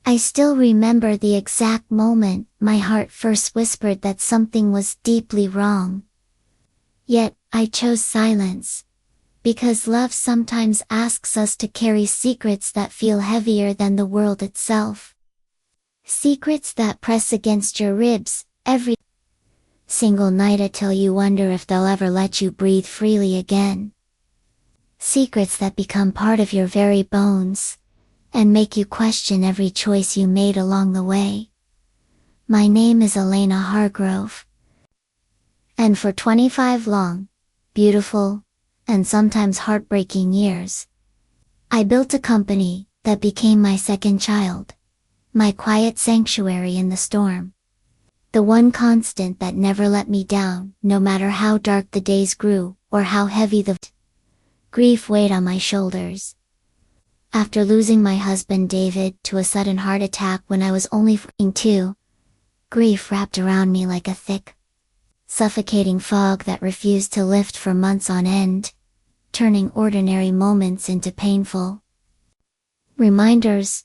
I still remember the exact moment my heart first whispered that something was deeply wrong. Yet, I chose silence. Because love sometimes asks us to carry secrets that feel heavier than the world itself. Secrets that press against your ribs, every single night until you wonder if they'll ever let you breathe freely again. Secrets that become part of your very bones, and make you question every choice you made along the way. My name is Elena Hargrove. And for 25 long, beautiful, and sometimes heartbreaking years, I built a company that became my second child, my quiet sanctuary in the storm. The one constant that never let me down, no matter how dark the days grew, or how heavy the grief weighed on my shoulders. After losing my husband David to a sudden heart attack when I was only 2, grief wrapped around me like a thick, suffocating fog that refused to lift for months on end, turning ordinary moments into painful reminders.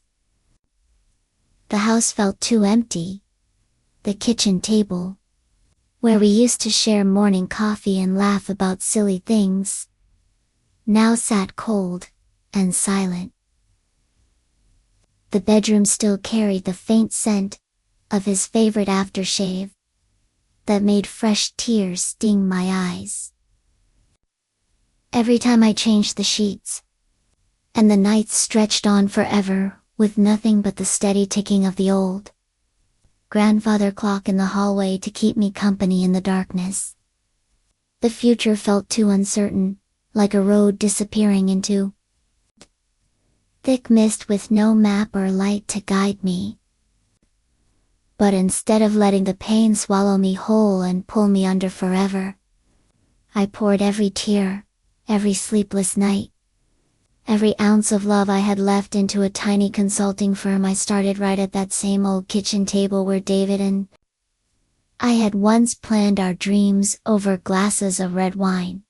The house felt too empty. The kitchen table, where we used to share morning coffee and laugh about silly things, now sat cold and silent. The bedroom still carried the faint scent of his favorite aftershave that made fresh tears sting my eyes. Every time I changed the sheets, and the nights stretched on forever with nothing but the steady ticking of the old grandfather clock in the hallway to keep me company in the darkness. The future felt too uncertain, like a road disappearing into thick mist with no map or light to guide me. But instead of letting the pain swallow me whole and pull me under forever, I poured every tear, every sleepless night, every ounce of love I had left into a tiny consulting firm I started right at that same old kitchen table where David and I had once planned our dreams over glasses of red wine.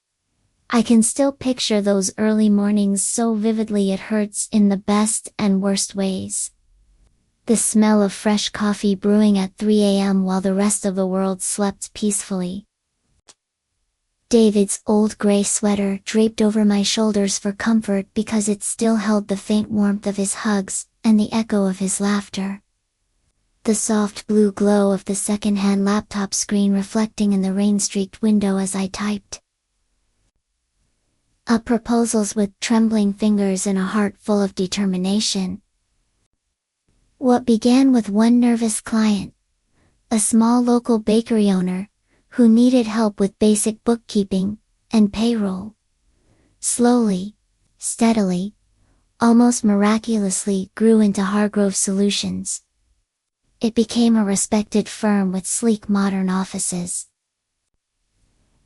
I can still picture those early mornings so vividly it hurts in the best and worst ways. The smell of fresh coffee brewing at 3 a.m. while the rest of the world slept peacefully. David's old gray sweater draped over my shoulders for comfort because it still held the faint warmth of his hugs and the echo of his laughter. The soft blue glow of the second-hand laptop screen reflecting in the rain-streaked window as I typed up proposals with trembling fingers and a heart full of determination. What began with one nervous client, a small local bakery owner, who needed help with basic bookkeeping and payroll, slowly, steadily, almost miraculously grew into Hargrove Solutions. It became a respected firm with sleek modern offices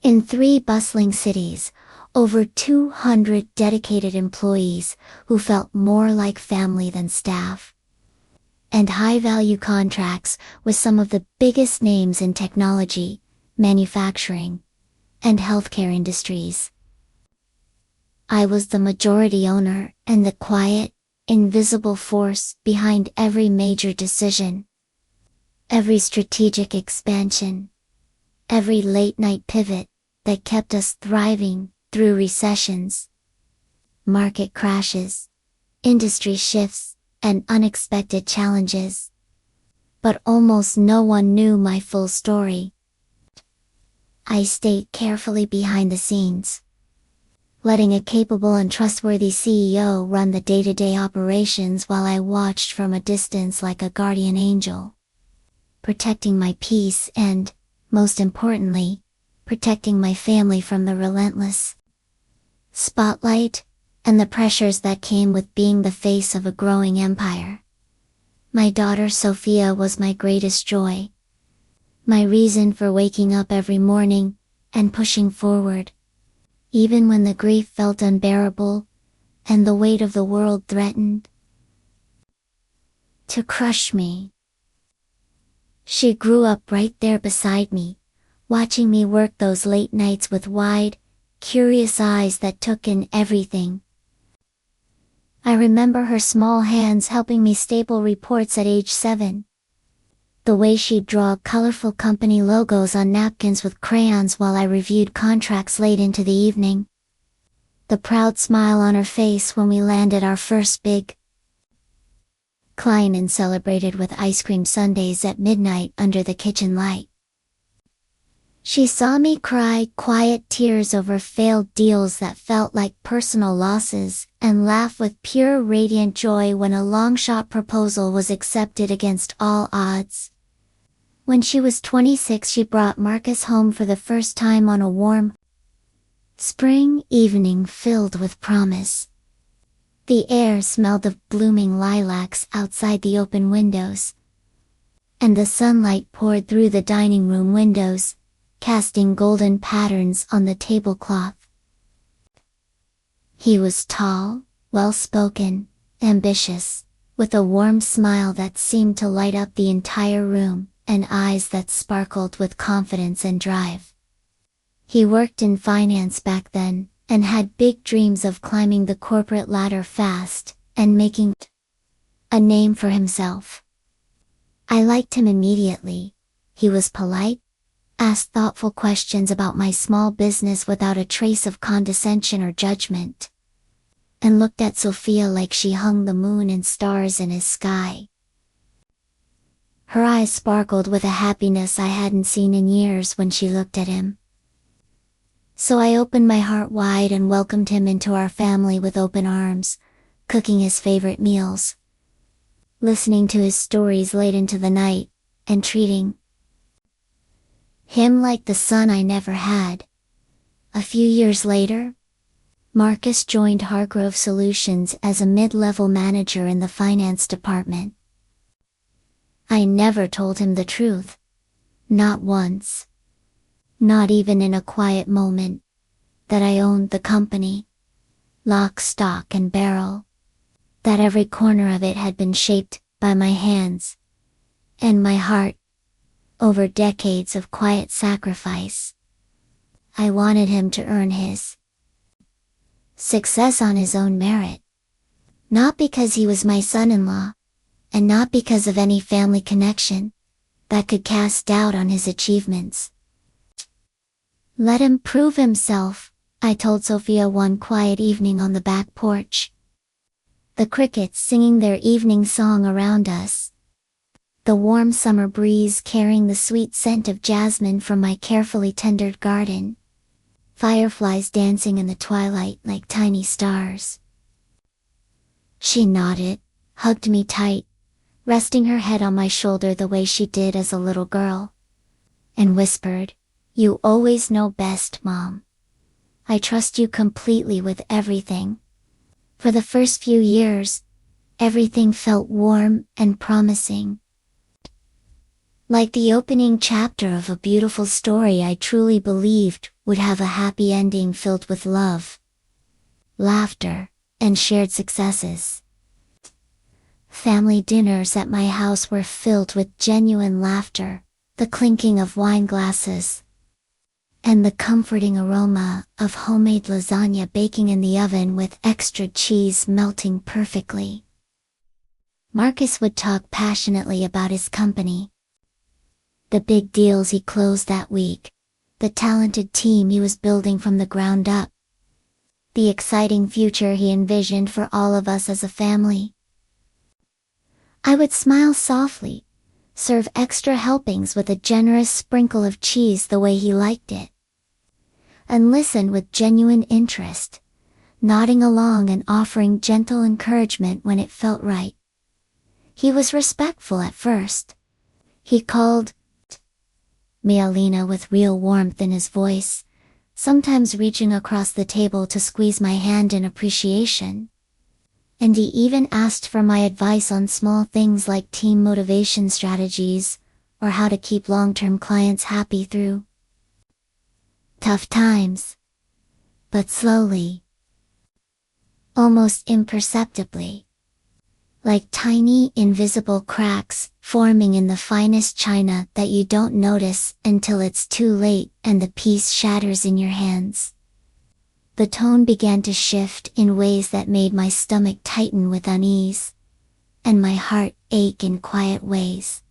in 3 bustling cities, over 200 dedicated employees who felt more like family than staff, and high-value contracts with some of the biggest names in technology, manufacturing, and healthcare industries. I was the majority owner and the quiet, invisible force behind every major decision, every strategic expansion, every late-night pivot that kept us thriving through recessions, market crashes, industry shifts, and unexpected challenges. But almost no one knew my full story. I stayed carefully behind the scenes, letting a capable and trustworthy CEO run the day-to-day operations while I watched from a distance like a guardian angel, protecting my peace and, most importantly, protecting my family from the relentless spotlight and the pressures that came with being the face of a growing empire. My daughter Sophia was my greatest joy, my reason for waking up every morning and pushing forward, even when the grief felt unbearable and the weight of the world threatened to crush me. She grew up right there beside me, watching me work those late nights with wide, curious eyes that took in everything I remember her small hands helping me staple reports at age 7. The way she'd draw colorful company logos on napkins with crayons while I reviewed contracts late into the evening. The proud smile on her face when we landed our first big client and celebrated with ice cream sundaes at midnight under the kitchen light. She saw me cry quiet tears over failed deals that felt like personal losses, and laugh with pure radiant joy when a long-shot proposal was accepted against all odds. When she was 26, she brought Marcus home for the first time on a warm spring evening filled with promise. The air smelled of blooming lilacs outside the open windows, and the sunlight poured through the dining room windows, casting golden patterns on the tablecloth. He was tall, well-spoken, ambitious, with a warm smile that seemed to light up the entire room, and eyes that sparkled with confidence and drive. He worked in finance back then, and had big dreams of climbing the corporate ladder fast, and making a name for himself. I liked him immediately. He was polite, asked thoughtful questions about my small business without a trace of condescension or judgment, and looked at Sophia like she hung the moon and stars in his sky. Her eyes sparkled with a happiness I hadn't seen in years when she looked at him. So I opened my heart wide and welcomed him into our family with open arms, cooking his favorite meals, listening to his stories late into the night, and treating him like the son I never had. A few years later, Marcus joined Hargrove Solutions as a mid-level manager in the finance department. I never told him the truth. Not once. Not even in a quiet moment. That I owned the company. Lock, stock, and barrel. That every corner of it had been shaped by my hands and my heart, over decades of quiet sacrifice. I wanted him to earn his success on his own merit. Not because he was my son-in-law, and not because of any family connection that could cast doubt on his achievements. Let him prove himself, I told Sophia one quiet evening on the back porch. The crickets singing their evening song around us. The warm summer breeze carrying the sweet scent of jasmine from my carefully tended garden. Fireflies dancing in the twilight like tiny stars. She nodded, hugged me tight, resting her head on my shoulder the way she did as a little girl, and whispered, "You always know best, Mom. I trust you completely with everything." For the first few years, everything felt warm and promising. Like the opening chapter of a beautiful story I truly believed would have a happy ending filled with love, laughter, and shared successes. Family dinners at my house were filled with genuine laughter, the clinking of wine glasses, and the comforting aroma of homemade lasagna baking in the oven with extra cheese melting perfectly. Marcus would talk passionately about his company. The big deals he closed that week, the talented team he was building from the ground up, the exciting future he envisioned for all of us as a family. I would smile softly, serve extra helpings with a generous sprinkle of cheese the way he liked it, and listen with genuine interest, nodding along and offering gentle encouragement when it felt right. He was respectful at first. He called me Alina with real warmth in his voice, sometimes reaching across the table to squeeze my hand in appreciation. And he even asked for my advice on small things like team motivation strategies, or how to keep long-term clients happy through tough times. But slowly, almost imperceptibly, like tiny invisible cracks forming in the finest china that you don't notice until it's too late and the piece shatters in your hands. the tone began to shift in ways that made my stomach tighten with unease, and my heart ache in quiet ways.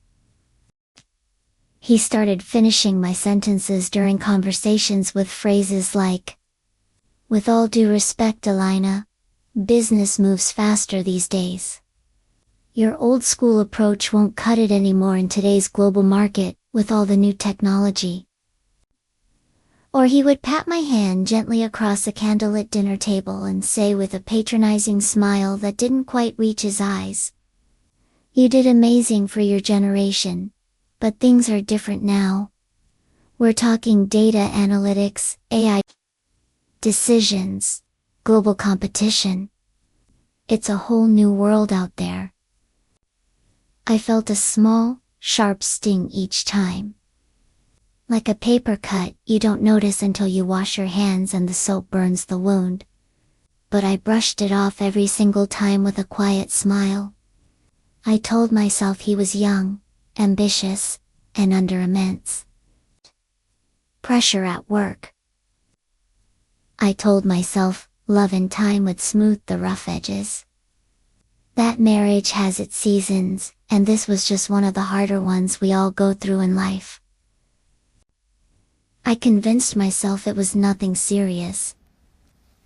He started finishing my sentences during conversations with phrases like, "With all due respect, Elena, business moves faster these days. Your old school approach won't cut it anymore in today's global market, with all the new technology." Or he would pat my hand gently across a candlelit dinner table and say with a patronizing smile that didn't quite reach his eyes, "You did amazing for your generation, but things are different now. We're talking data analytics, AI, decisions, global competition. It's a whole new world out there." I felt a small, sharp sting each time. Like a paper cut you don't notice until you wash your hands and the soap burns the wound. But I brushed it off every single time with a quiet smile. I told myself he was young, ambitious, and under immense pressure at work. I told myself love and time would smooth the rough edges. That marriage has its seasons, and this was just one of the harder ones we all go through in life. I convinced myself it was nothing serious.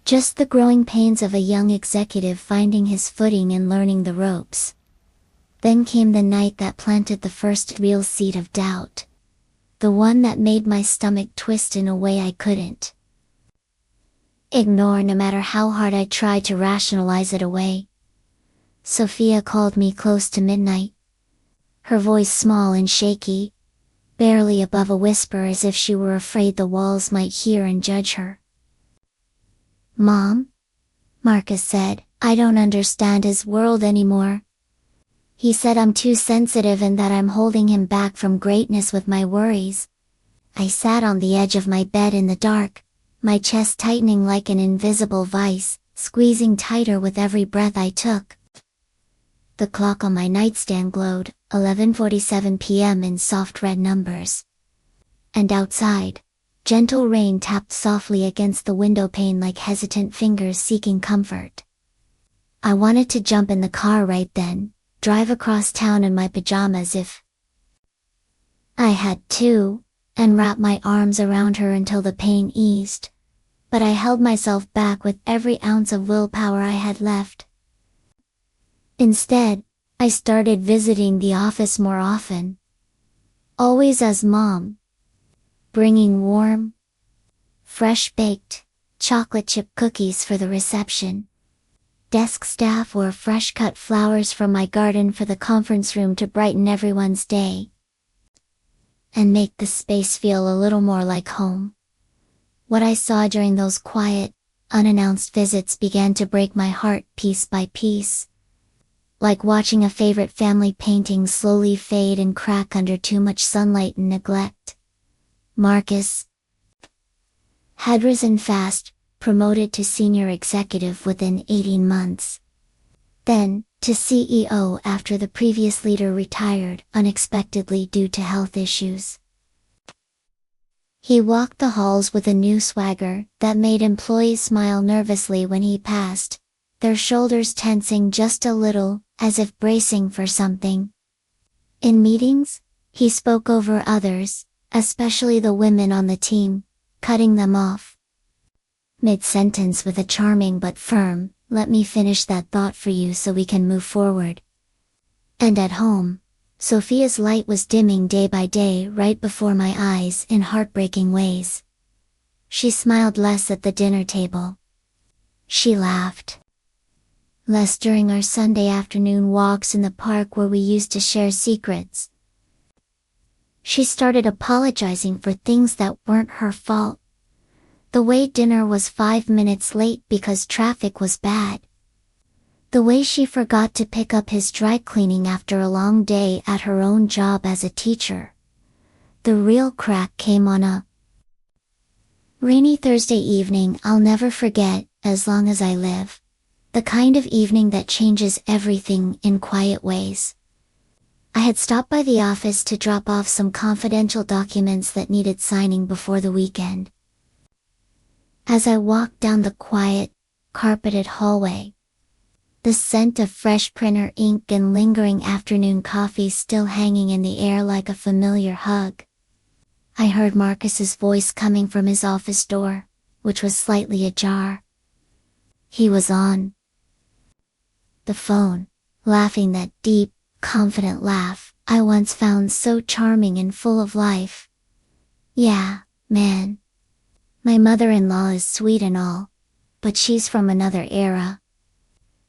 Just the growing pains of a young executive finding his footing and learning the ropes. Then came the night that planted the first real seed of doubt. The one that made my stomach twist in a way I couldn't ignore no matter how hard I tried to rationalize it away. Sophia called me close to midnight. Her voice small and shaky, barely above a whisper, as if she were afraid the walls might hear and judge her. "Mom," Marcus said, "I don't understand his world anymore. He said I'm too sensitive and that I'm holding him back from greatness with my worries." I sat on the edge of my bed in the dark, my chest tightening like an invisible vice, squeezing tighter with every breath I took. The clock on my nightstand glowed, 11:47 p.m. in soft red numbers. And outside, gentle rain tapped softly against the window pane like hesitant fingers seeking comfort. I wanted to jump in the car right then, drive across town in my pajamas if I had to, and wrap my arms around her until the pain eased. But I held myself back with every ounce of willpower I had left. Instead, I started visiting the office more often. Always as Mom. Bringing warm, fresh-baked, chocolate chip cookies for the reception. Desk staff or fresh-cut flowers from my garden for the conference room to brighten everyone's day. And make the space feel a little more like home. What I saw during those quiet, unannounced visits began to break my heart piece by piece. Like watching a favorite family painting slowly fade and crack under too much sunlight and neglect. Marcus had risen fast, promoted to senior executive within 18 months. Then, to CEO after the previous leader retired unexpectedly due to health issues. He walked the halls with a new swagger that made employees smile nervously when he passed, their shoulders tensing just a little, as if bracing for something. In meetings, he spoke over others, especially the women on the team, cutting them off mid-sentence with a charming but firm, "Let me finish that thought for you so we can move forward." And at home, Sophia's light was dimming day by day right before my eyes in heartbreaking ways. She smiled less at the dinner table. She laughed less during our Sunday afternoon walks in the park where we used to share secrets. She started apologizing for things that weren't her fault. The way dinner was 5 minutes late because traffic was bad. The way she forgot to pick up his dry cleaning after a long day at her own job as a teacher. The real crack came on a rainy Thursday evening I'll never forget, as long as I live. The kind of evening that changes everything in quiet ways. I had stopped by the office to drop off some confidential documents that needed signing before the weekend. As I walked down the quiet, carpeted hallway, the scent of fresh printer ink and lingering afternoon coffee still hanging in the air like a familiar hug, I heard Marcus's voice coming from his office door, which was slightly ajar. He was on the phone, laughing that deep, confident laugh I once found so charming and full of life. "Yeah, man. My mother-in-law is sweet and all, but she's from another era.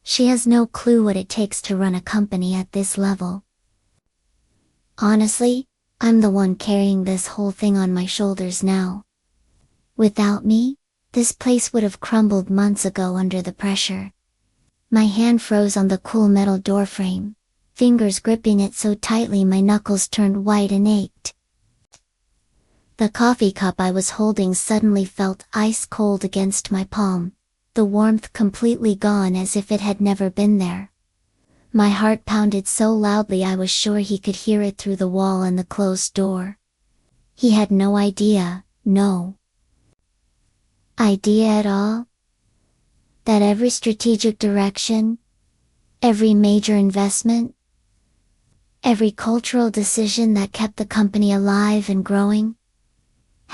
She has no clue what it takes to run a company at this level. Honestly, I'm the one carrying this whole thing on my shoulders now. Without me, this place would have crumbled months ago under the pressure." My hand froze on the cool metal doorframe, fingers gripping it so tightly my knuckles turned white and ached. The coffee cup I was holding suddenly felt ice cold against my palm, the warmth completely gone as if it had never been there. My heart pounded so loudly I was sure he could hear it through the wall and the closed door. He had no idea at all, that every strategic direction, every major investment, every cultural decision that kept the company alive and growing,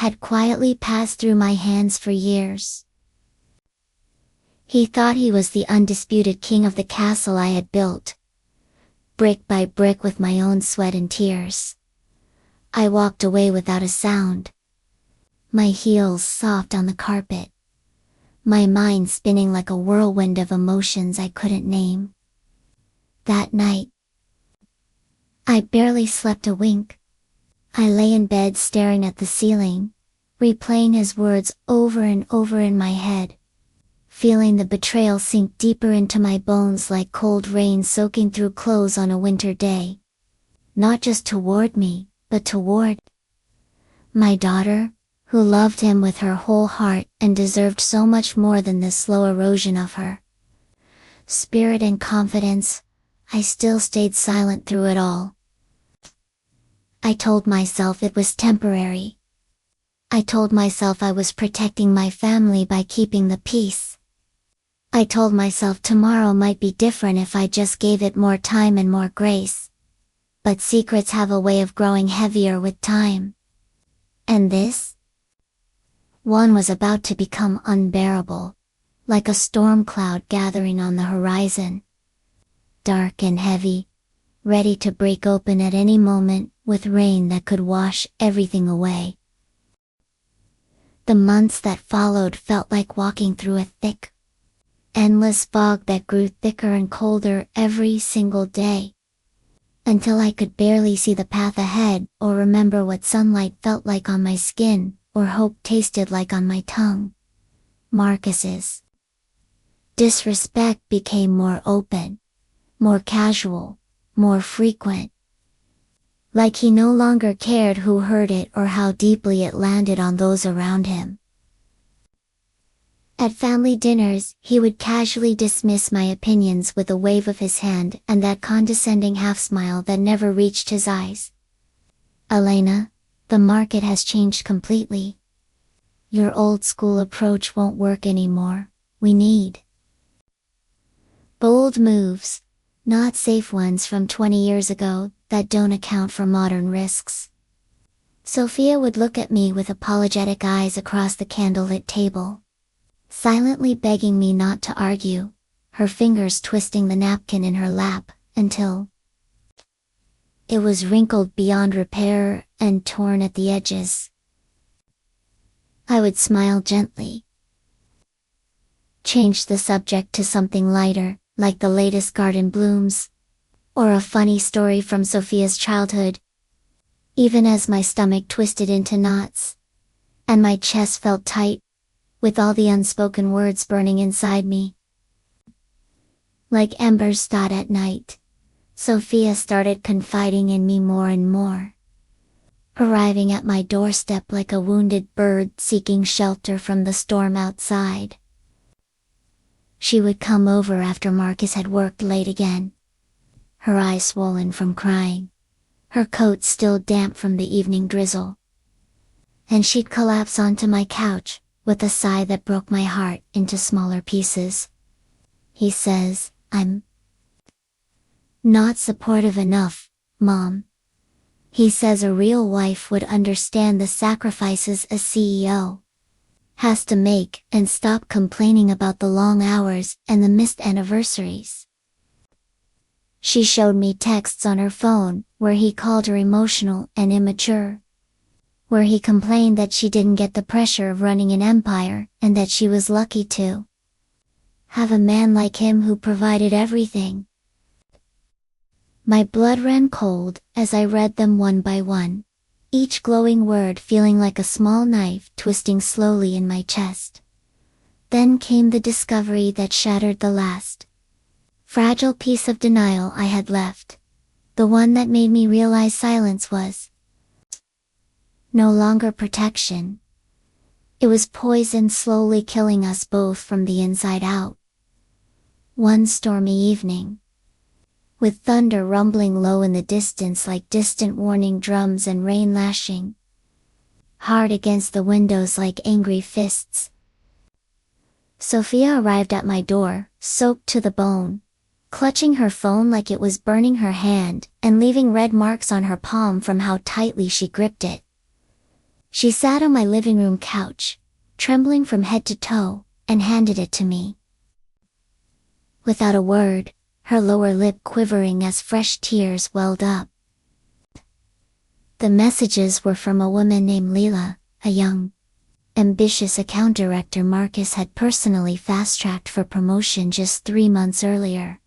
had quietly passed through my hands for years. He thought he was the undisputed king of the castle I had built, brick by brick with my own sweat and tears. I walked away without a sound, my heels soft on the carpet, my mind spinning like a whirlwind of emotions I couldn't name. That night, I barely slept a wink. I lay in bed staring at the ceiling, replaying his words over and over in my head, feeling the betrayal sink deeper into my bones like cold rain soaking through clothes on a winter day. Not just toward me, but toward my daughter, who loved him with her whole heart and deserved so much more than this slow erosion of her spirit and confidence. I still stayed silent through it all. I told myself it was temporary. I told myself I was protecting my family by keeping the peace. I told myself tomorrow might be different if I just gave it more time and more grace. But secrets have a way of growing heavier with time. And this one was about to become unbearable, like a storm cloud gathering on the horizon. Dark and heavy, ready to break open at any moment, with rain that could wash everything away. The months that followed felt like walking through a thick, endless fog that grew thicker and colder every single day, until I could barely see the path ahead or remember what sunlight felt like on my skin or hope tasted like on my tongue. Marcus's disrespect became more open, more casual, more frequent. Like he no longer cared who heard it or how deeply it landed on those around him. At family dinners, he would casually dismiss my opinions with a wave of his hand and that condescending half-smile that never reached his eyes. "Elena, the market has changed completely. Your old-school approach won't work anymore. We need bold moves, not safe ones from 20 years ago that don't account for modern risks." Sophia would look at me with apologetic eyes across the candlelit table, silently begging me not to argue, her fingers twisting the napkin in her lap, until it was wrinkled beyond repair and torn at the edges. I would smile gently, change the subject to something lighter, like the latest garden blooms, or a funny story from Sophia's childhood, even as my stomach twisted into knots, and my chest felt tight, with all the unspoken words burning inside me. Like embers thawed at night, Sophia started confiding in me more and more, arriving at my doorstep like a wounded bird seeking shelter from the storm outside. She would come over after Marcus had worked late again, her eyes swollen from crying, her coat still damp from the evening drizzle. And she'd collapse onto my couch, with a sigh that broke my heart into smaller pieces. He says, "I'm not supportive enough, Mom." He says a real wife would understand the sacrifices a CEO has to make and stop complaining about the long hours and the missed anniversaries. She showed me texts on her phone where he called her emotional and immature, where he complained that she didn't get the pressure of running an empire and that she was lucky to have a man like him who provided everything. My blood ran cold as I read them one by one, each glowing word feeling like a small knife twisting slowly in my chest. Then came the discovery that shattered the last fragile piece of denial I had left, the one that made me realize silence was no longer protection. It was poison slowly killing us both from the inside out. One stormy evening, with thunder rumbling low in the distance like distant warning drums and rain lashing hard against the windows like angry fists, Sophia arrived at my door, soaked to the bone, clutching her phone like it was burning her hand and leaving red marks on her palm from how tightly she gripped it. She sat on my living room couch, trembling from head to toe, and handed it to me. Without a word, her lower lip quivering as fresh tears welled up. The messages were from a woman named Leela, a young, ambitious account director Marcus had personally fast-tracked for promotion just 3 months earlier,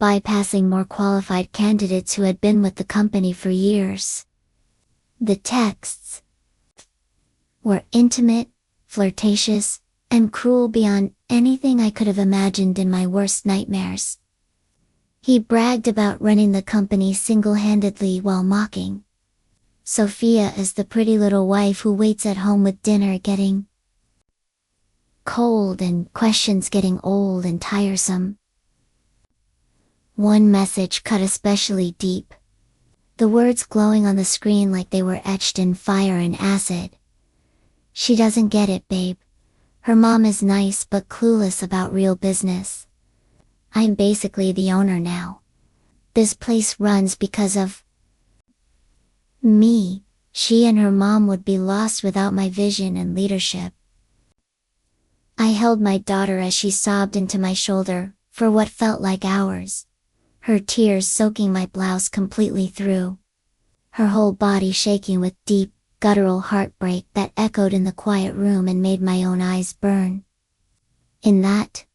bypassing more qualified candidates who had been with the company for years. The texts were intimate, flirtatious, and cruel beyond anything I could have imagined in my worst nightmares. He bragged about running the company single-handedly while mocking Sophia as the pretty little wife who waits at home with dinner getting cold and questions getting old and tiresome. One message cut especially deep, the words glowing on the screen like they were etched in fire and acid. "She doesn't get it, babe. Her mom is nice but clueless about real business. I'm basically the owner now. This place runs because of me. She and her mom would be lost without my vision and leadership." I held my daughter as she sobbed into my shoulder for what felt like hours, her tears soaking my blouse completely through, her whole body shaking with deep, guttural heartbreak that echoed in the quiet room and made my own eyes burn. In that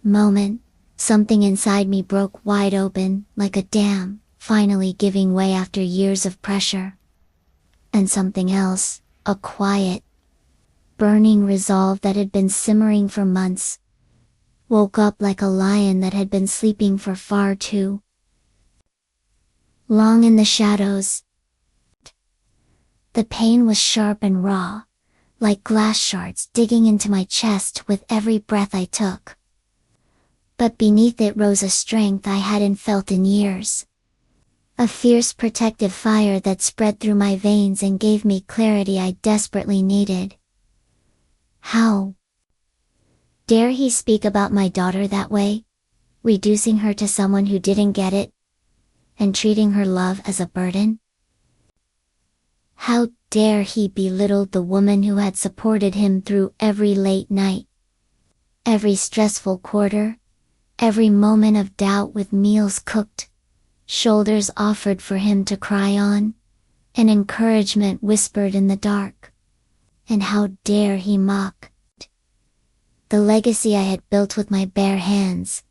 moment, something inside me broke wide open like a dam, finally giving way after years of pressure. And something else, a quiet, burning resolve that had been simmering for months, woke up like a lion that had been sleeping for far too long in the shadows. The pain was sharp and raw, like glass shards digging into my chest with every breath I took. But beneath it rose a strength I hadn't felt in years. A fierce protective fire that spread through my veins and gave me clarity I desperately needed. How dare he speak about my daughter that way, reducing her to someone who didn't get it, and treating her love as a burden? How dare he belittle the woman who had supported him through every late night, every stressful quarter, every moment of doubt with meals cooked, shoulders offered for him to cry on, and encouragement whispered in the dark. And how dare he mock the legacy I had built with my bare hands,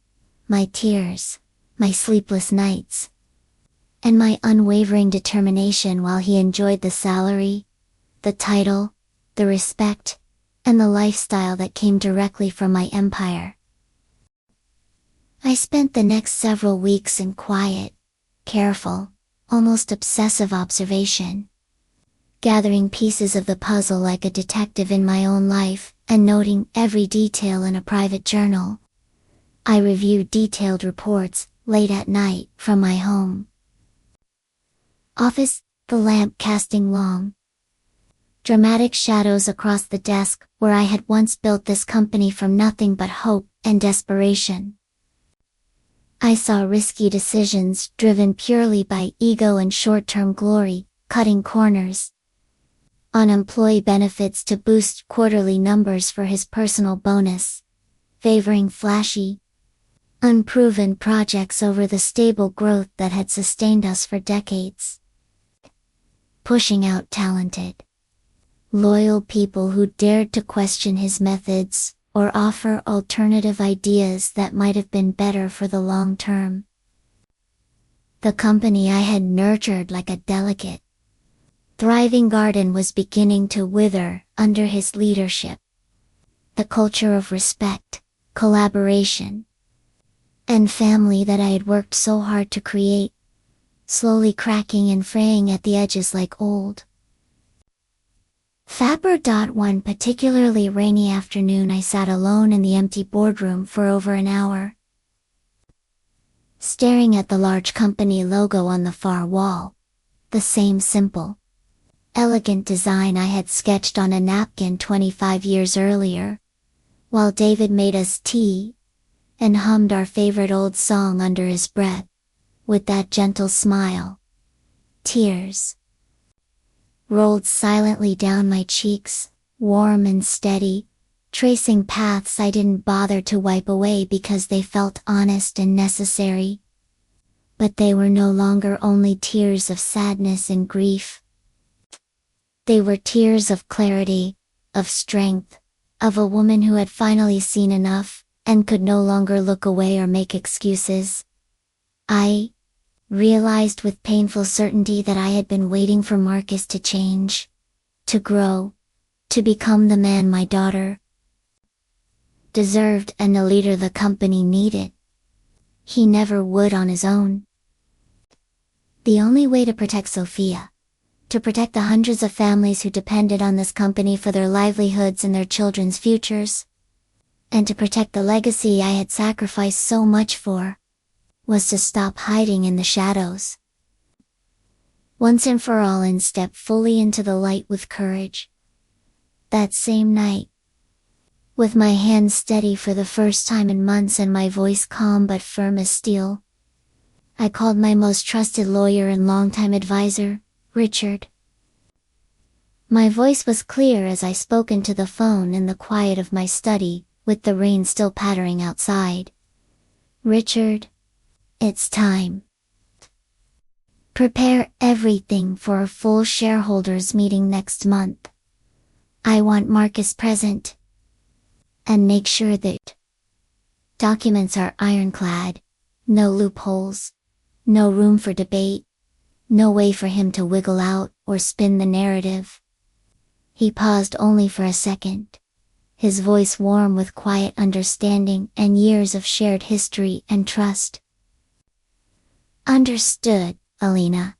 my tears, my sleepless nights, and my unwavering determination while he enjoyed the salary, the title, the respect, and the lifestyle that came directly from my empire. I spent the next several weeks in quiet, careful, almost obsessive observation, gathering pieces of the puzzle like a detective in my own life and noting every detail in a private journal. I reviewed detailed reports late at night from my home office, the lamp casting long, dramatic shadows across the desk where I had once built this company from nothing but hope and desperation. I saw risky decisions driven purely by ego and short-term glory, cutting corners on employee benefits to boost quarterly numbers for his personal bonus, favoring flashy, unproven projects over the stable growth that had sustained us for decades. Pushing out talented, loyal people who dared to question his methods or offer alternative ideas that might have been better for the long term. The company I had nurtured like a delicate, thriving garden was beginning to wither under his leadership. The culture of respect, collaboration, and family that I had worked so hard to create, slowly cracking and fraying at the edges like old. One particularly rainy afternoon I sat alone in the empty boardroom for over an hour, staring at the large company logo on the far wall, the same simple, elegant design I had sketched on a napkin 25 years earlier, while David made us tea and hummed our favorite old song under his breath, with that gentle smile. Tears rolled silently down my cheeks, warm and steady, tracing paths I didn't bother to wipe away because they felt honest and necessary. But they were no longer only tears of sadness and grief. They were tears of clarity, of strength, of a woman who had finally seen enough, and could no longer look away or make excuses. I realized with painful certainty that I had been waiting for Marcus to change, to grow, to become the man my daughter deserved and the leader the company needed. He never would on his own. The only way to protect Sophia, to protect the hundreds of families who depended on this company for their livelihoods and their children's futures, and to protect the legacy I had sacrificed so much for, was to stop hiding in the shadows. Once and for all and step fully into the light with courage. That same night, with my hands steady for the first time in months and my voice calm but firm as steel, I called my most trusted lawyer and longtime advisor, Richard. My voice was clear as I spoke into the phone in the quiet of my study, with the rain still pattering outside. Richard, it's time. Prepare everything for a full shareholders meeting next month. I want Marcus present. And make sure that documents are ironclad, no loopholes, no room for debate, no way for him to wiggle out or spin the narrative. He paused only for a second, his voice warm with quiet understanding and years of shared history and trust. Understood, Alina.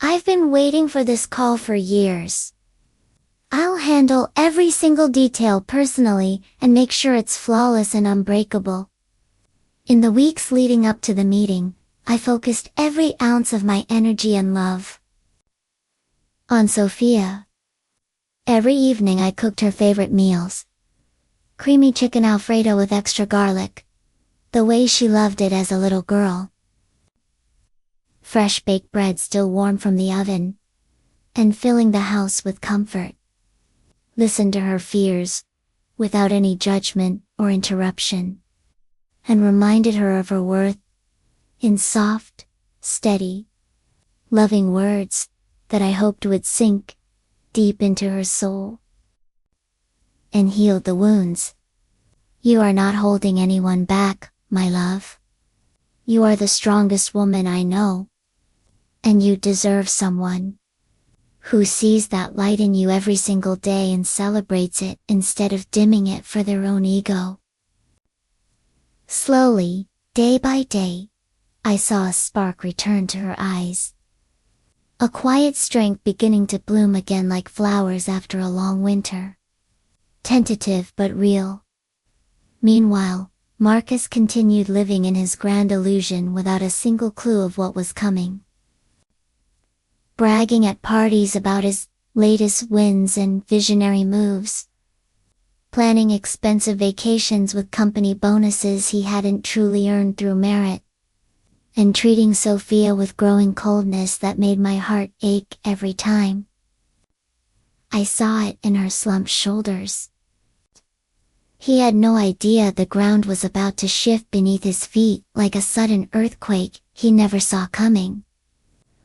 I've been waiting for this call for years. I'll handle every single detail personally and make sure it's flawless and unbreakable. In the weeks leading up to the meeting, I focused every ounce of my energy and love on Sophia. Every evening I cooked her favorite meals. Creamy chicken Alfredo with extra garlic, the way she loved it as a little girl. Fresh baked bread still warm from the oven, and filling the house with comfort. Listened to her fears, without any judgment or interruption, and reminded her of her worth, in soft, steady, loving words that I hoped would sink deep into her soul and healed the wounds. You are not holding anyone back, my love. You are the strongest woman I know. And you deserve someone who sees that light in you every single day and celebrates it instead of dimming it for their own ego. Slowly, day by day, I saw a spark return to her eyes. A quiet strength beginning to bloom again like flowers after a long winter. Tentative but real. Meanwhile, Marcus continued living in his grand illusion without a single clue of what was coming. Bragging at parties about his latest wins and visionary moves. Planning expensive vacations with company bonuses he hadn't truly earned through merit. And treating Sophia with growing coldness that made my heart ache every time. I saw it in her slumped shoulders. He had no idea the ground was about to shift beneath his feet like a sudden earthquake he never saw coming.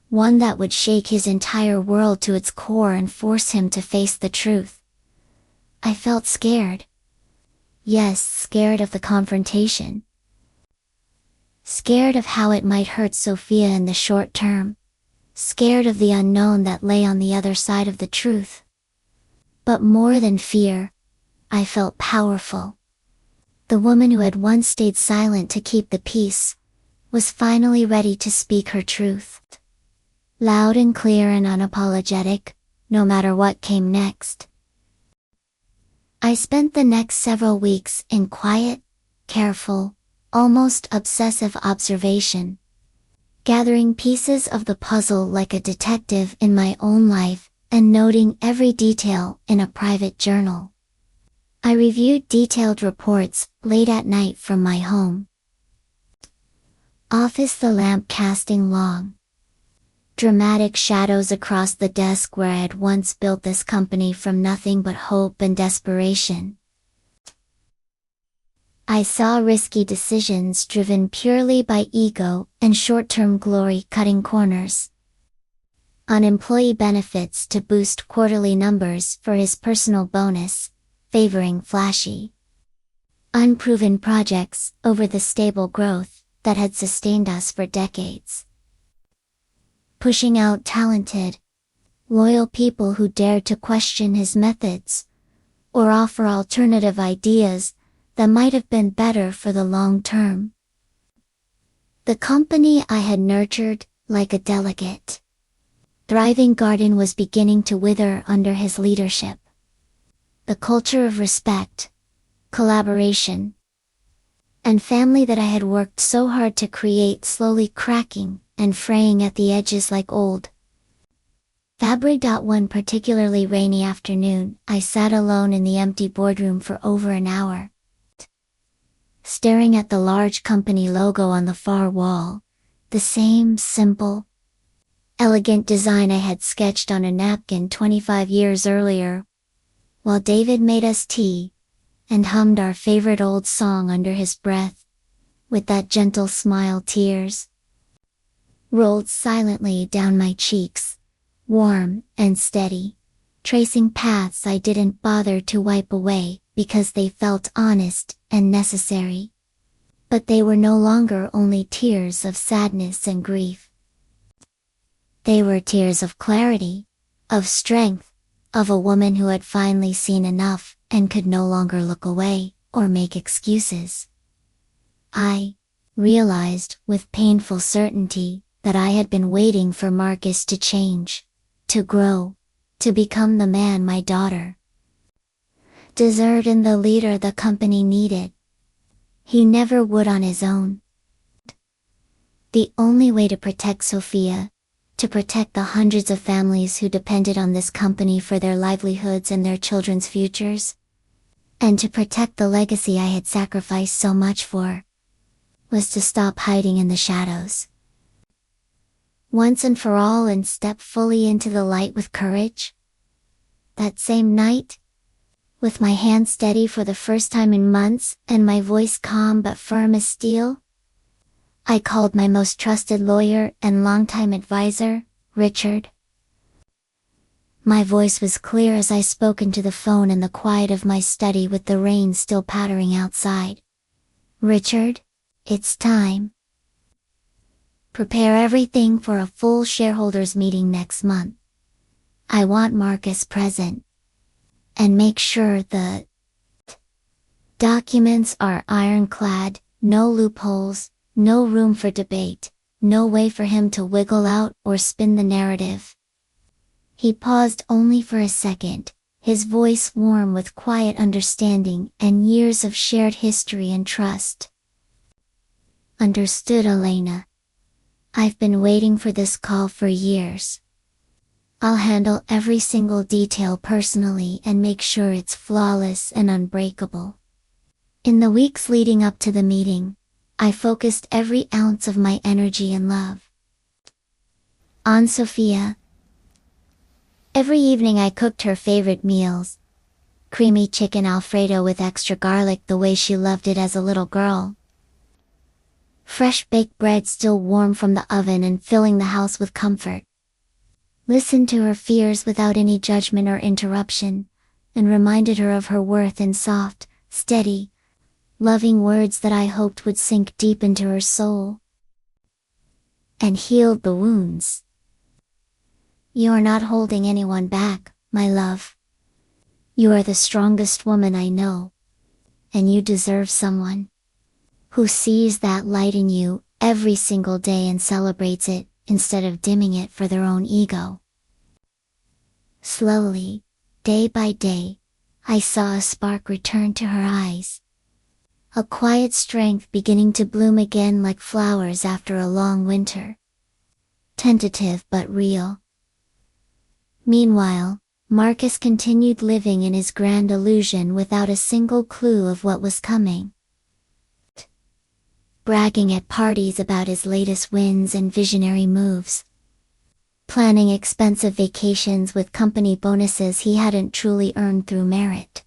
One that would shake his entire world to its core and force him to face the truth. I felt scared. Yes, scared of the confrontation. Scared of how it might hurt Sophia in the short term. Scared of the unknown that lay on the other side of the truth. But more than fear, I felt powerful. The woman who had once stayed silent to keep the peace, was finally ready to speak her truth. Loud and clear and unapologetic, no matter what came next. I spent the next several weeks in quiet, careful, almost obsessive observation, gathering pieces of the puzzle like a detective in my own life, and noting every detail in a private journal. I reviewed detailed reports late at night from my home office, the lamp casting long, dramatic shadows across the desk where I had once built this company from nothing but hope and desperation. I saw risky decisions driven purely by ego and short-term glory cutting corners. On employee benefits to boost quarterly numbers for his personal bonus, favoring flashy, unproven projects over the stable growth that had sustained us for decades. Pushing out talented, loyal people who dared to question his methods, or offer alternative ideas that might have been better for the long term. The company I had nurtured like a delicate, thriving garden was beginning to wither under his leadership. The culture of respect, collaboration, and family that I had worked so hard to create slowly cracking and fraying at the edges like old fabric. One particularly rainy afternoon, I sat alone in the empty boardroom for over an hour, staring at the large company logo on the far wall, the same simple, elegant design I had sketched on a napkin 25 years earlier, while David made us tea, and hummed our favorite old song under his breath, with that gentle smile. Tears rolled silently down my cheeks, warm and steady, tracing paths I didn't bother to wipe away because they felt honest and necessary. But they were no longer only tears of sadness and grief. They were tears of clarity, of strength, of a woman who had finally seen enough and could no longer look away or make excuses. I realized with painful certainty that I had been waiting for Marcus to change, to grow, to become the man my daughter deserved and the leader the company needed. He never would on his own. The only way to protect Sophia, to protect the hundreds of families who depended on this company for their livelihoods and their children's futures, and to protect the legacy I had sacrificed so much for, was to stop hiding in the shadows. Once and for all, and step fully into the light with courage. That same night, with my hand steady for the first time in months and my voice calm but firm as steel, I called my most trusted lawyer and longtime advisor, Richard. My voice was clear as I spoke into the phone in the quiet of my study with the rain still pattering outside. Richard, it's time. Prepare everything for a full shareholders meeting next month. I want Marcus present. And make sure the documents are ironclad, no loopholes, no room for debate, no way for him to wiggle out or spin the narrative. He paused only for a second, his voice warm with quiet understanding and years of shared history and trust. Understood, Elena. I've been waiting for this call for years. I'll handle every single detail personally and make sure it's flawless and unbreakable. In the weeks leading up to the meeting, I focused every ounce of my energy and love on Sophia. Every evening I cooked her favorite meals, creamy chicken Alfredo with extra garlic the way she loved it as a little girl. Fresh baked bread still warm from the oven and filling the house with comfort. Listened to her fears without any judgment or interruption, and reminded her of her worth in soft, steady, loving words that I hoped would sink deep into her soul and healed the wounds. You are not holding anyone back, my love. You are the strongest woman I know, and you deserve someone who sees that light in you every single day and celebrates it, instead of dimming it for their own ego. Slowly, day by day, I saw a spark return to her eyes. A quiet strength beginning to bloom again like flowers after a long winter. Tentative but real. Meanwhile, Marcus continued living in his grand illusion without a single clue of what was coming. Bragging at parties about his latest wins and visionary moves. Planning expensive vacations with company bonuses he hadn't truly earned through merit.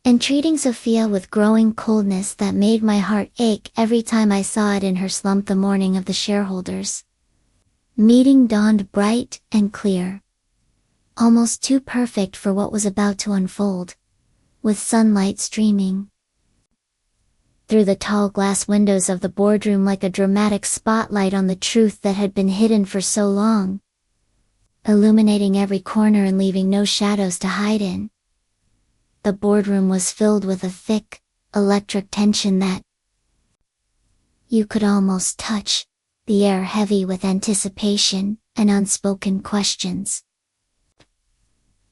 And treating Sophia with growing coldness that made my heart ache every time I saw it in her slump the morning of the shareholders meeting dawned bright and clear. Almost too perfect for what was about to unfold, with sunlight streaming through the tall glass windows of the boardroom like a dramatic spotlight on the truth that had been hidden for so long, illuminating every corner and leaving no shadows to hide in. The boardroom was filled with a thick, electric tension that you could almost touch, the air heavy with anticipation and unspoken questions.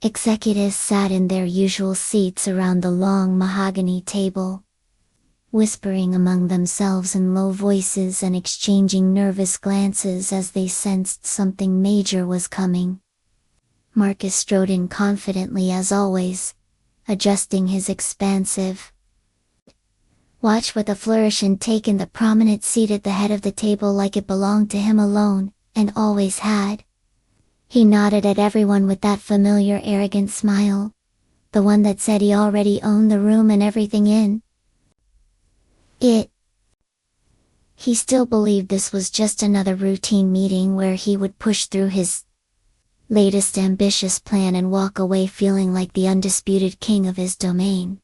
Executives sat in their usual seats around the long mahogany table, whispering among themselves in low voices and exchanging nervous glances as they sensed something major was coming. Marcus strode in confidently as always, adjusting his expansive watch with a flourish and taking the prominent seat at the head of the table like it belonged to him alone, and always had. He nodded at everyone with that familiar arrogant smile, the one that said he already owned the room and everything in it. He still believed this was just another routine meeting where he would push through his latest ambitious plan and walk away feeling like the undisputed king of his domain.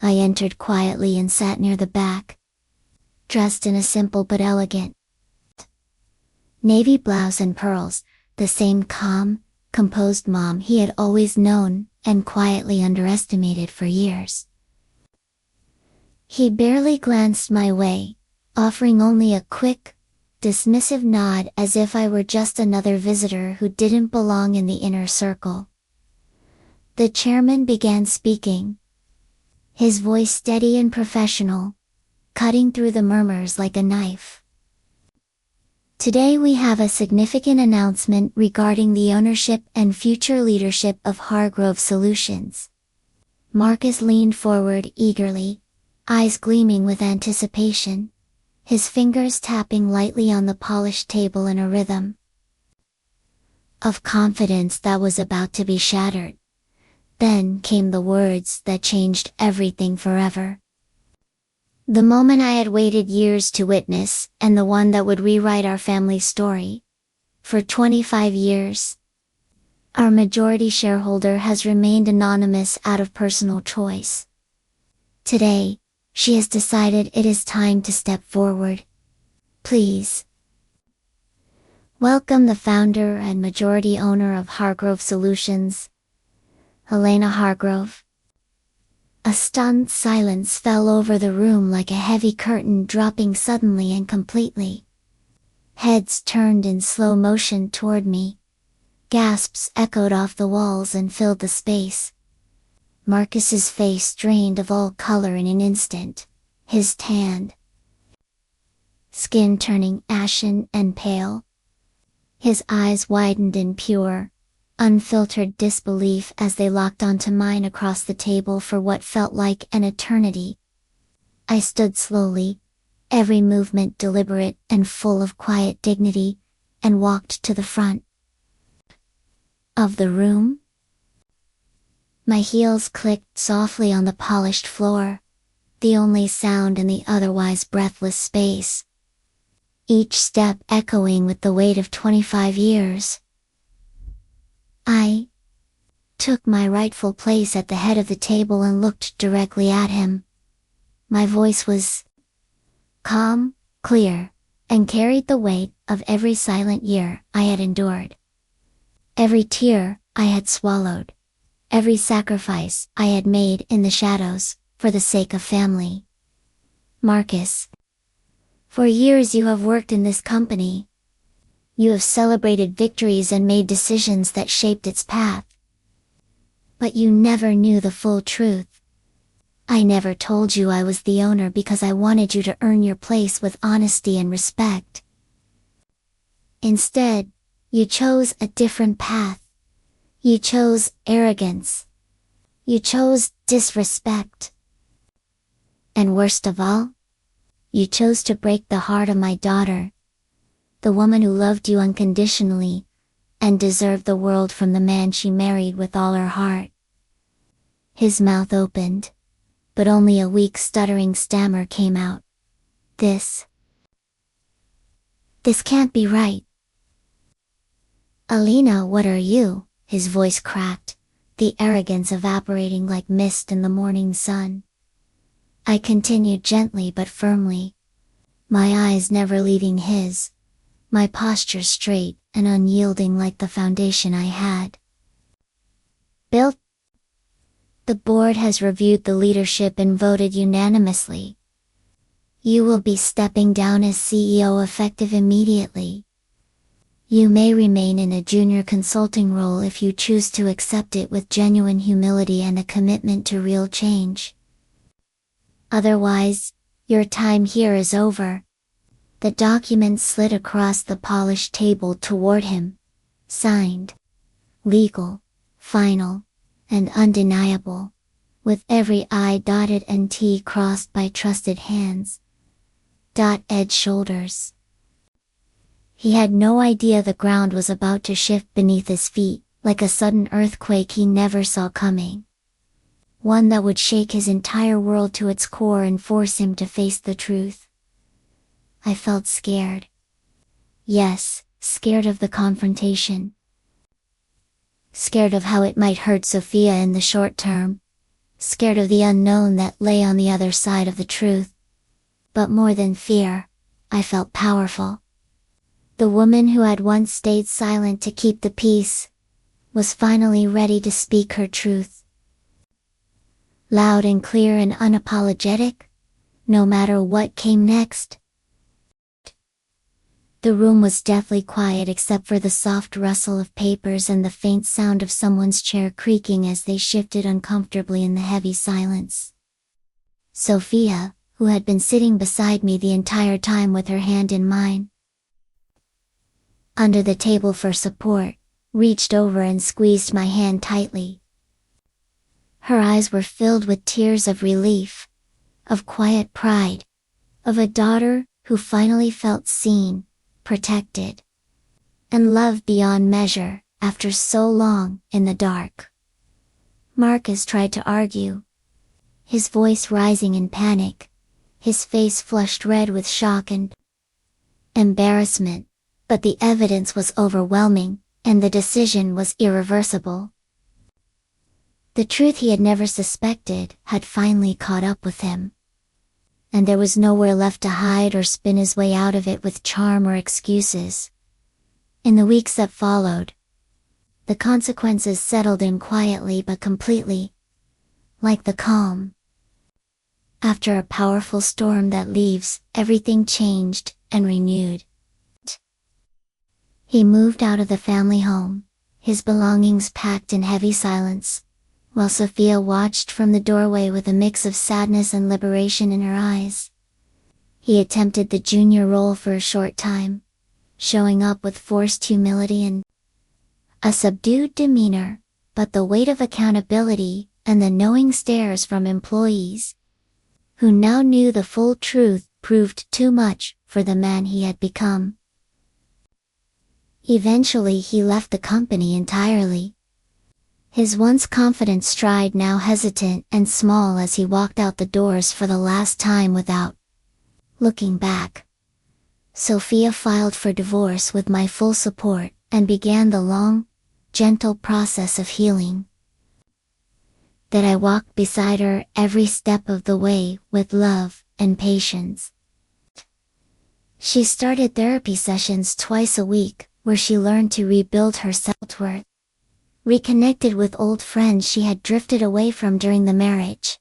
I entered quietly and sat near the back, dressed in a simple but elegant navy blouse and pearls, the same calm, composed mom he had always known and quietly underestimated for years. He barely glanced my way, offering only a quick, dismissive nod as if I were just another visitor who didn't belong in the inner circle. The chairman began speaking, his voice steady and professional, cutting through the murmurs like a knife. Today we have a significant announcement regarding the ownership and future leadership of Hargrove Solutions. Marcus leaned forward eagerly, eyes gleaming with anticipation, his fingers tapping lightly on the polished table in a rhythm of confidence that was about to be shattered. Then came the words that changed everything forever. The moment I had waited years to witness, and the one that would rewrite our family story. For 25 years, our majority shareholder has remained anonymous out of personal choice. Today, she has decided it is time to step forward. Please welcome the founder and majority owner of Hargrove Solutions, Helena Hargrove. A stunned silence fell over the room like a heavy curtain dropping suddenly and completely. Heads turned in slow motion toward me. Gasps echoed off the walls and filled the space. Marcus's face drained of all color in an instant, his tanned skin turning ashen and pale. His eyes widened in pure, unfiltered disbelief as they locked onto mine across the table for what felt like an eternity. I stood slowly, every movement deliberate and full of quiet dignity, and walked to the front of the room. My heels clicked softly on the polished floor, the only sound in the otherwise breathless space. Each step echoing with the weight of 25 years. I took my rightful place at the head of the table and looked directly at him. My voice was calm, clear, and carried the weight of every silent year I had endured. Every tear I had swallowed. Every sacrifice I had made in the shadows, for the sake of family. Marcus. For years you have worked in this company. You have celebrated victories and made decisions that shaped its path. But you never knew the full truth. I never told you I was the owner because I wanted you to earn your place with honesty and respect. Instead, you chose a different path. You chose arrogance. You chose disrespect. And worst of all, you chose to break the heart of my daughter, the woman who loved you unconditionally, and deserved the world from the man she married with all her heart. His mouth opened, but only a weak stuttering stammer came out. This can't be right. Alina, what are you? His voice cracked, the arrogance evaporating like mist in the morning sun. I continued gently but firmly, my eyes never leaving his, my posture straight and unyielding like the foundation I had built. The board has reviewed the leadership and voted unanimously. You will be stepping down as CEO effective immediately. You may remain in a junior consulting role if you choose to accept it with genuine humility and a commitment to real change. Otherwise, your time here is over. The document slid across the polished table toward him. Signed. Legal, final, and undeniable, with every I dotted and T crossed by trusted hands. Edged shoulders. He had no idea the ground was about to shift beneath his feet, like a sudden earthquake he never saw coming. One that would shake his entire world to its core and force him to face the truth. I felt scared. Yes, scared of the confrontation. Scared of how it might hurt Sophia in the short term. Scared of the unknown that lay on the other side of the truth. But more than fear, I felt powerful. The woman who had once stayed silent to keep the peace, was finally ready to speak her truth. Loud and clear and unapologetic, no matter what came next. The room was deathly quiet except for the soft rustle of papers and the faint sound of someone's chair creaking as they shifted uncomfortably in the heavy silence. Sophia, who had been sitting beside me the entire time with her hand in mine, under the table for support, reached over and squeezed my hand tightly. Her eyes were filled with tears of relief, of quiet pride, of a daughter who finally felt seen, protected, and loved beyond measure after so long in the dark. Marcus tried to argue, his voice rising in panic, his face flushed red with shock and embarrassment, but the evidence was overwhelming, and the decision was irreversible. The truth he had never suspected had finally caught up with him. And there was nowhere left to hide or spin his way out of it with charm or excuses. In the weeks that followed, the consequences settled in quietly but completely, like the calm after a powerful storm that leaves everything changed and renewed. He moved out of the family home, his belongings packed in heavy silence, while Sophia watched from the doorway with a mix of sadness and liberation in her eyes. He attempted the junior role for a short time, showing up with forced humility and a subdued demeanor, but the weight of accountability and the knowing stares from employees, who now knew the full truth, proved too much for the man he had become. Eventually he left the company entirely, his once confident stride now hesitant and small as he walked out the doors for the last time without looking back. Sophia filed for divorce with my full support and began the long, gentle process of healing. That I walked beside her every step of the way with love and patience. She started therapy sessions twice a week, where she learned to rebuild her self-worth, reconnected with old friends she had drifted away from during the marriage,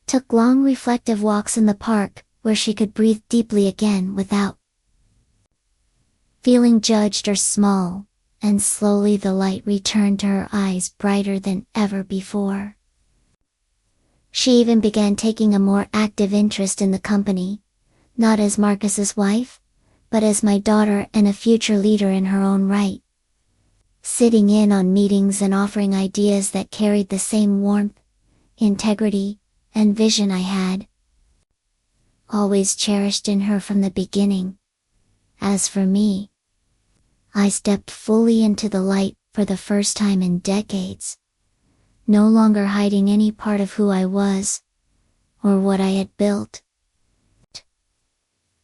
took long reflective walks in the park, where she could breathe deeply again without feeling judged or small, and slowly the light returned to her eyes brighter than ever before. She even began taking a more active interest in the company, not as Marcus's wife, but as my daughter and a future leader in her own right. Sitting in on meetings and offering ideas that carried the same warmth, integrity, and vision I had always cherished in her from the beginning. As for me, I stepped fully into the light for the first time in decades, no longer hiding any part of who I was, or what I had built.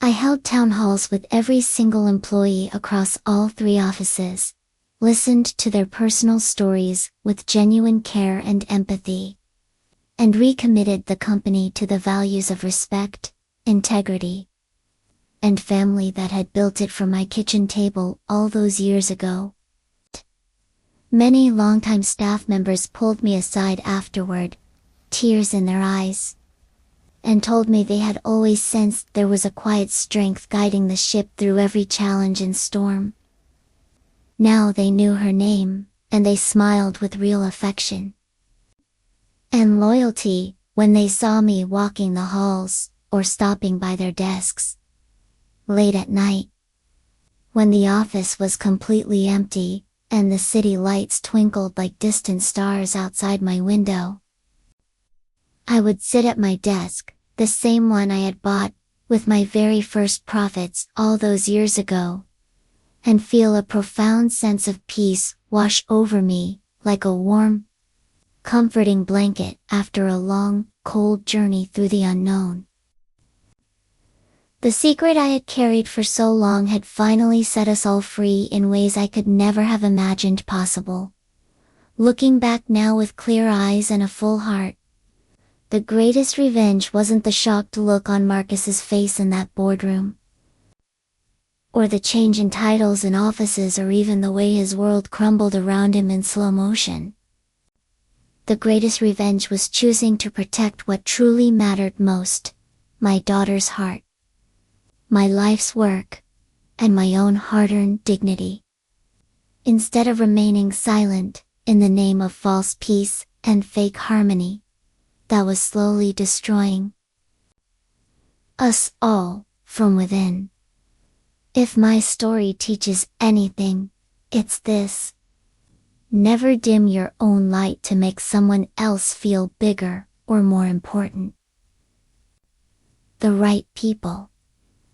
I held town halls with every single employee across all 3 offices, listened to their personal stories with genuine care and empathy, and recommitted the company to the values of respect, integrity, and family that had built it from my kitchen table all those years ago. Many longtime staff members pulled me aside afterward, tears in their eyes, and told me they had always sensed there was a quiet strength guiding the ship through every challenge and storm. Now they knew her name, and they smiled with real affection and loyalty when they saw me walking the halls or stopping by their desks late at night, when the office was completely empty and the city lights twinkled like distant stars outside my window. I would sit at my desk, the same one I had bought with my very first profits all those years ago, and feel a profound sense of peace wash over me like a warm, comforting blanket after a long, cold journey through the unknown. The secret I had carried for so long had finally set us all free in ways I could never have imagined possible. Looking back now with clear eyes and a full heart, the greatest revenge wasn't the shocked look on Marcus's face in that boardroom, or the change in titles in offices, or even the way his world crumbled around him in slow motion. The greatest revenge was choosing to protect what truly mattered most, my daughter's heart, my life's work, and my own hard-earned dignity. Instead of remaining silent, in the name of false peace and fake harmony, that was slowly destroying us all from within. If my story teaches anything, it's this: never dim your own light to make someone else feel bigger or more important. The right people,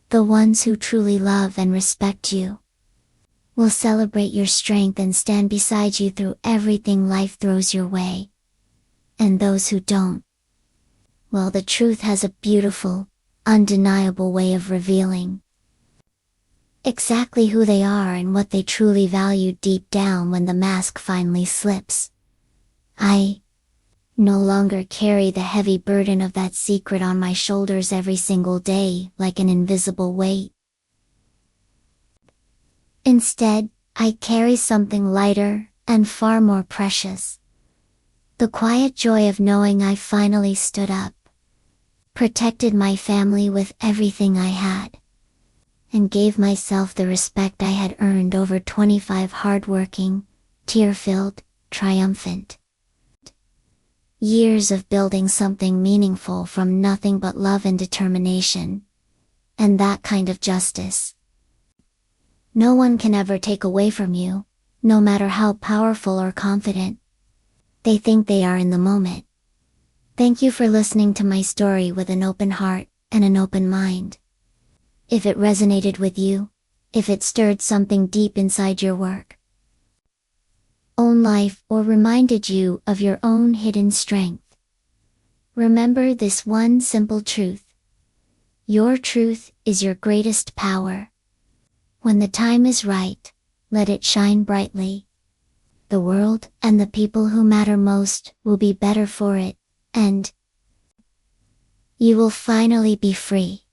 the ones who truly love and respect you, will celebrate your strength and stand beside you through everything life throws your way. And those who don't, well, the truth has a beautiful, undeniable way of revealing exactly who they are and what they truly value deep down when the mask finally slips. I no longer carry the heavy burden of that secret on my shoulders every single day like an invisible weight. Instead, I carry something lighter and far more precious. The quiet joy of knowing I finally stood up, protected my family with everything I had, and gave myself the respect I had earned over 25 hardworking, tear-filled, triumphant years of building something meaningful from nothing but love and determination. And that kind of justice no one can ever take away from you, no matter how powerful or confident they think they are in the moment. Thank you for listening to my story with an open heart and an open mind. If it resonated with you, if it stirred something deep inside your work, own life, or reminded you of your own hidden strength, remember this one simple truth. Your truth is your greatest power. When the time is right, let it shine brightly. The world and the people who matter most will be better for it, and you will finally be free.